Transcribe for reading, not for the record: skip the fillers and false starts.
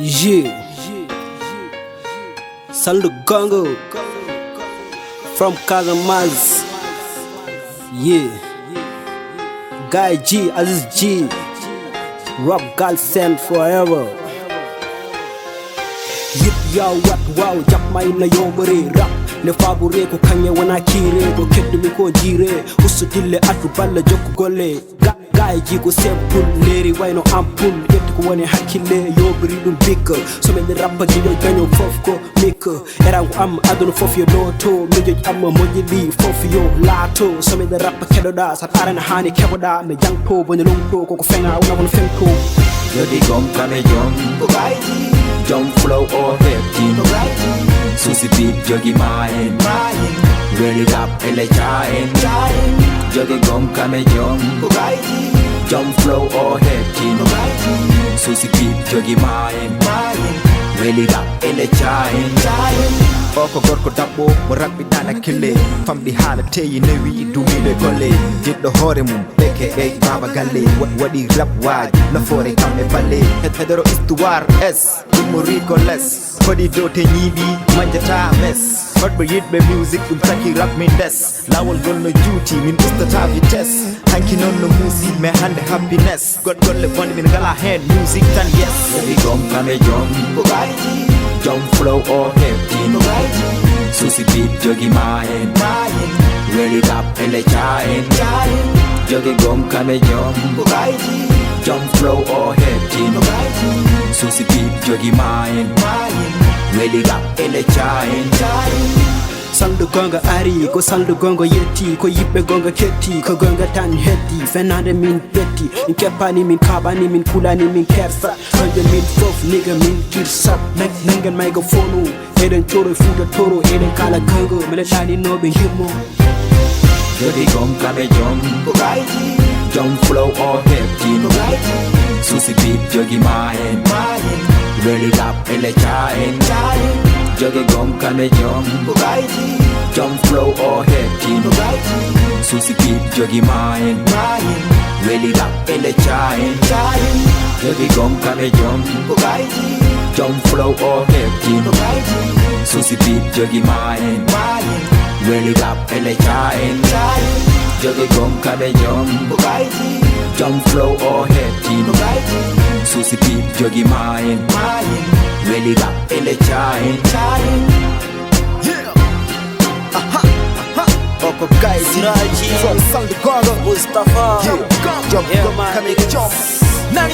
Yeah, Saldo Congo from Casamance. Yeah, Guy G, Aziz G, Rock God send forever. Yip ya wat wow, jap mai na yo bare rap. Ne fabure ko kanye wana kire ko keddu mi ko jire. Usu dille atu balla jokku golle. Guy G ko simple leri wayno ampul yetti ko woni hakkille yo bari dum bikka so men rappa gi do ganyo fof ko mikka era ko am aduna fof yo loto mi joj am moji li fof yo lato so men rappa kedoda sa arana hani keboda me jangto boni longto ko fenga wona won fenko Jodi gom kame jom Guy G jom flow or hip team Guy G Susi beat jogi main Really rap ele chain Jogi gom kame jom Guy G jom flow or hip team Susi beat jogi main Really rap ele chain Oko gorko dabbo mo rabbi dana kille famdi hala teyi newi dumile golle jiddo hore mum aka baba galle wadi rap waji nafore kambe balle hedoro istuwar s mo rico less kodi do te nyibi manjata mes hodbe yidbe music dum taki rap min des lawol golno juuti min ustata vitesse hanki non no music me hande happiness god golle bonde min gala hen music tan yes we gom kame jom jom flow or hip team Susi beat jogi main Really rap ele chain Jogi gom kame jom jom flow or hip team Susi beat jogi main Really rap ele chain Saldo gonga ari ko saldo gonga yetti ko yibbe gonga ketti ko gonga tan hetti fenande min betti in kepani min kabani min kulani min kersa hanje min fof nigga min kirsa nangan microphone eden choro fuda toro eden kala gango mele tani no be himo Jodi gom kame jom jom flow or hip team Susi beat jogi main Really rap ele chain Jogi gom kame jom jom flow or hip team Susi beat jogi main Really rap ele chain Jogi gom kame jom jom flow or hip team Susi beat jogi main Really rap ele chain Jogi gom kame jom jom flow or hip team Susi beat jogi main Really rap ele chain Oko Guy G from Saldo Congo Mustafa Jump, yeah, come and jump. Nani?